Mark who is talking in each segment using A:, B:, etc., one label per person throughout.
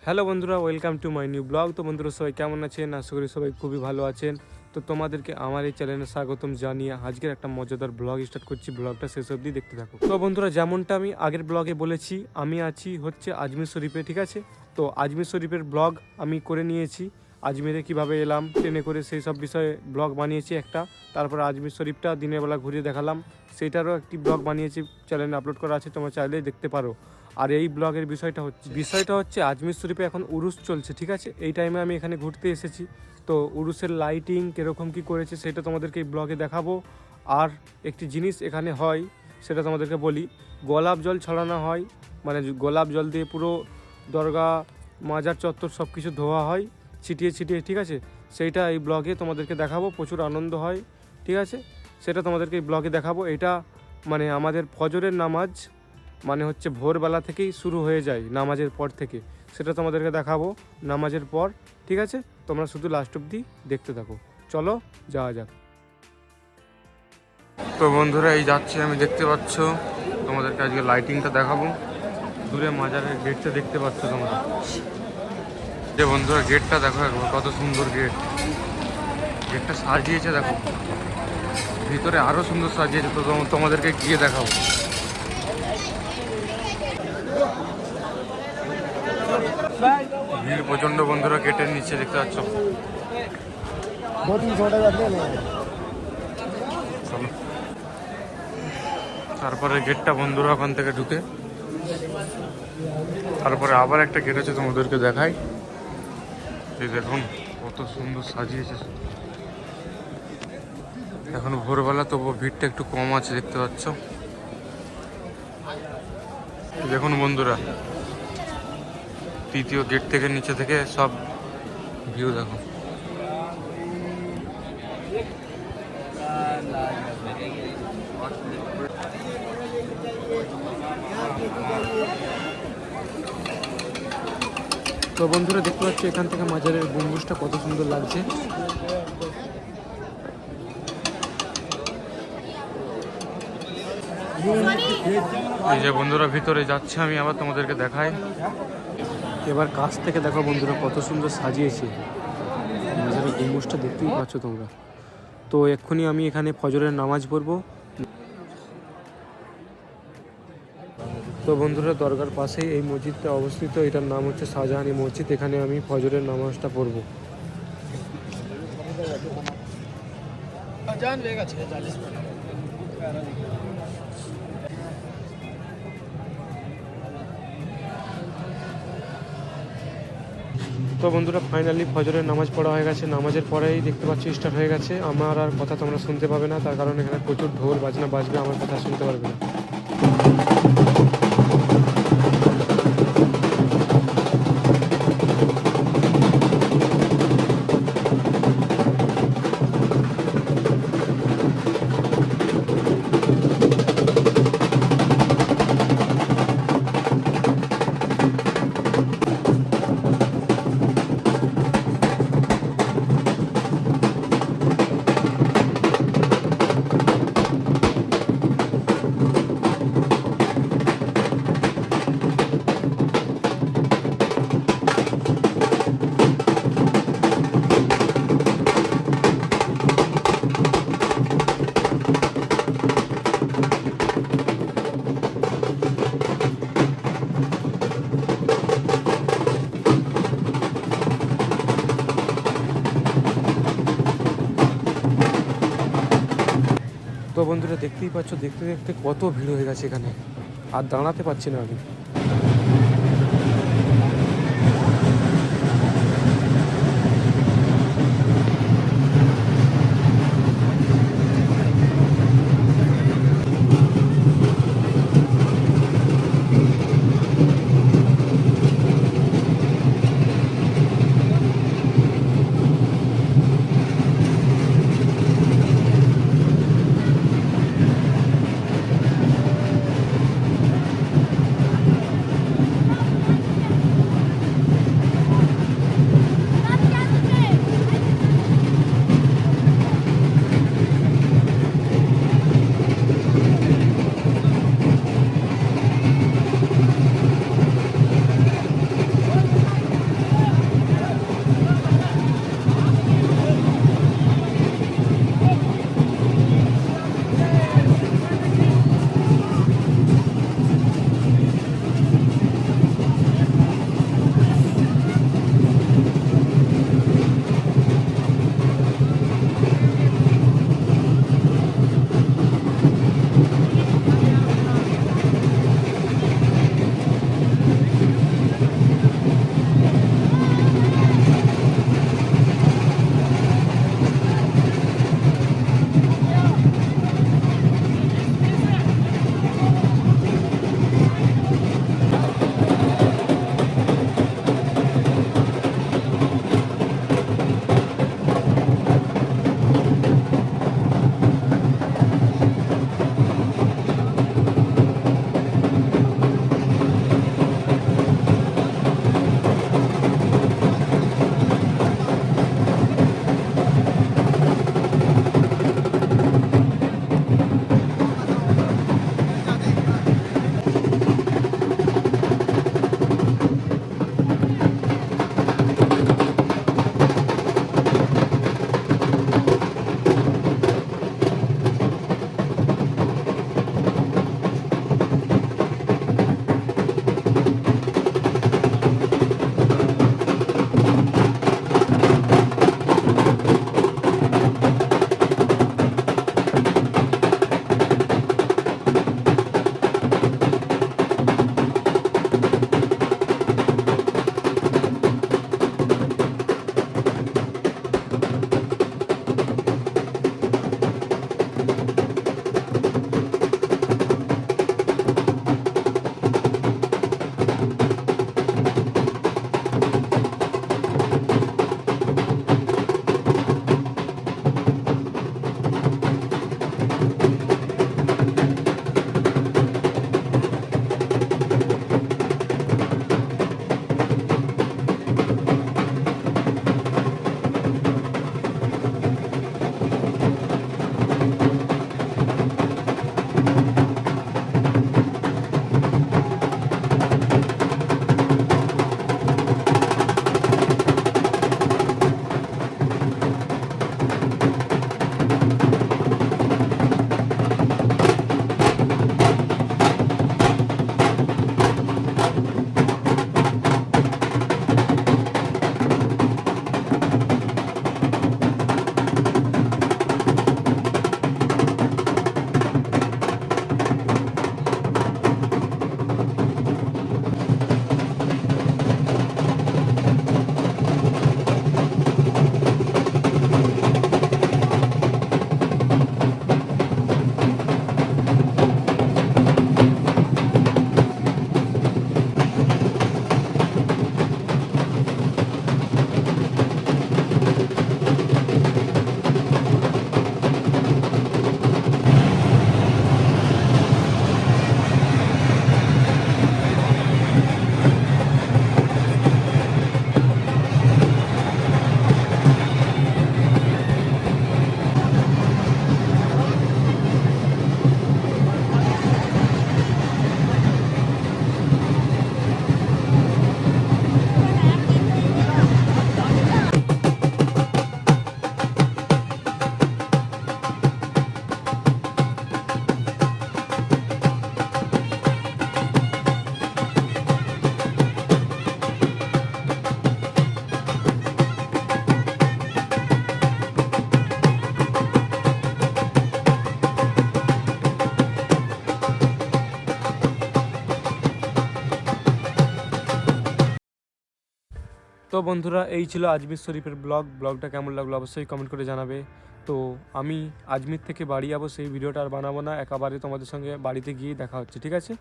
A: Hello বন্ধুরা, welcome to my new blog. তো বন্ধুরা সবাই কেমন আছেন? আশা করি সবাই খুবই ভালো আছেন। তো তোমাদেরকে আমার এই চ্যানেলে স্বাগতম জানিয়ে আজকের একটা মজাদার ব্লগ স্টার্ট করছি। ব্লগটা শেষ অবধি দেখতে থাকো। তো বন্ধুরা, যেমনটা আমি আগের ব্লগে বলেছি, আমি আছি হচ্ছে আজমির শরীফে, ঠিক আছে? তো আজমির শরীফের ব্লগ আমি করে নিয়েছি। আজমিরে কিভাবে এলাম ট্রেনে করে, সেই সব বিষয়ে ব্লগ বানিয়েছি একটা। তারপর আজমির শরীফটা দিনের বেলা ঘুরিয়ে দেখালাম, সেইটারও একটি ব্লগ বানিয়েছি, চ্যানেলে আপলোড করা আছে, তোমরা চাইলেই দেখতে পারো। আর এই ব্লগের বিষয়টা হচ্ছে আজমির শরীফে এখন উরুস চলছে, ঠিক আছে? এই টাইমে আমি এখানে ঘুরতে এসেছি। তো উরুসের লাইটিং কীরকম কী করেছে সেটা তোমাদেরকে এই ব্লগে দেখাবো। আর একটি জিনিস এখানে হয় সেটা তোমাদেরকে বলি, গোলাপ জল ছড়ানো হয়, মানে গোলাপ জল দিয়ে পুরো দরগা, মাজার চত্বর সব কিছু ধোয়া হয় ছিটিয়ে ছিটিয়ে, ঠিক আছে? সেইটা এই ব্লগে তোমাদেরকে দেখাবো, প্রচুর আনন্দ হয়, ঠিক আছে? সেটা তোমাদেরকে এই ব্লগে দেখাবো। এটা মানে আমাদের ফজরের নামাজ, মানে হচ্ছে ভোরবেলা থেকেই শুরু হয়ে যায়, নামাজের পর থেকে। সেটা তোমাদেরকে দেখাবো নামাজের পর, ঠিক আছে? তোমরা শুধু লাস্ট অবধি দেখতে থাকো। চলো যাওয়া যাক। তো বন্ধুরা, এই যাচ্ছি আমি, দেখতে পাচ্ছ। তোমাদেরকে আজকে লাইটিংটা দেখাবো। দূরে মাজারের গেটটা দেখতে পাচ্ছ তোমরা, যে বন্ধুরা গেটটা দেখো একবার, কত সুন্দর গেট। গেটটা সাজিয়েছে দেখো, ভিতরে আরও সুন্দর সাজিয়েছে। তো তোমাদেরকে গিয়ে দেখাবো। ভিড় প্রচন্ড বন্ধুরা, গেটের নিচে দেখতে পাচ্ছ। চলো, তারপরে গেটটা বন্ধুরা ওখান থেকে ঢুকে, তারপরে আবার একটা গেট আছে, তোমাদেরকে দেখাই। এই দেখুন কত সুন্দর সাজিয়েছে। এখন ভোরবেলা, তবুও ভিড়টা একটু কম আছে, দেখতে পাচ্ছ। দেখুন বন্ধুরা, তৃতীয় গেট থেকে নিচে থেকে সব ভিউ দেখো। তো বন্ধুরা দেখতে পাচ্ছি এখান থেকে মাজারের গম্বুজটা কত সুন্দর লাগছে। এই যে বন্ধুরা, ভিতরে যাচ্ছে আমি, আবার তোমাদেরকে দেখাই। এবার কাছ থেকে দেখো বন্ধুরা, কত সুন্দর সাজিয়েছে মাজারের গম্বুজটা, দেখতেই পাচ্ছ তোমরা। তো এক্ষুনি আমি এখানে ফজরের নামাজ পড়বো। তো বন্ধুরা, দরগার পাশেই এই মসজিদটা অবস্থিত। এটার নাম হচ্ছে শাহজাহানি মসজিদ। এখানে আমি ফজরের নামাজটা পড়বো। তো বন্ধুরা, ফাইনালি ফজরের নামাজ পড়া হয়ে গেছে। নামাজের পরেই দেখতে পাচ্ছি স্টার্ট হয়ে গেছে। আমার আর কথা তোমরা শুনতে পাবে না, তার কারণ এখানে প্রচুর ঢোল বাজনা বাজবে, আমার কথা শুনতে পারবে না। তো বন্ধুরা দেখতেই পাচ্ছ, দেখতে দেখতে কত ভিড় হয়ে গেছে এখানে, আর দাঁড়াতে পারছি না আমি। তো বন্ধুরা এই ছিল আজমির শরীফের ব্লগটা কেমন লাগলো অবশ্যই কমেন্ট করে জানাবে। তো আমি আজমির থেকে বাড়ি যাবো, সেই ভিডিওটা আর বানাবো না, একেবারে তোমাদের সঙ্গে বাড়িতে গিয়েই দেখা হচ্ছে, ঠিক আছে?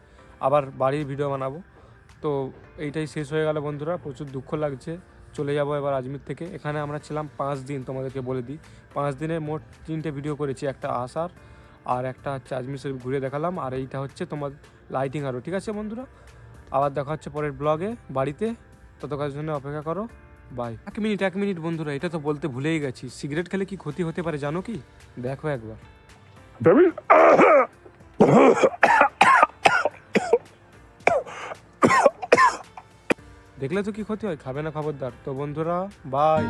A: আবার বাড়ির ভিডিও বানাবো। তো এইটাই শেষ হয়ে গেল বন্ধুরা, প্রচুর দুঃখ লাগছে। চলে যাবো এবার আজমির থেকে। এখানে আমরা ছিলাম 5 দিন, তোমাদেরকে বলে দিই 5 দিনে মোট 3টে ভিডিও করেছি, একটা আসার আর একটা হচ্ছে আজমির শরীফ ঘুরে দেখালাম, আর এইটা হচ্ছে তোমার লাইটিং আরও, ঠিক আছে বন্ধুরা? আবার দেখা হচ্ছে পরের ব্লগে বাড়িতে, ততক্ষণের জন্য অপেক্ষা করো। বাই। 1 মিনিট বন্ধুরা, এটা তো বলতে ভুলেই গেছি, সিগারেট খেলে কি ক্ষতি হতে পারে জানো কি? দেখো একবার। দেখলে তো কি ক্ষতি হয়, খাবে না খবরদার। তো বন্ধুরা বাই।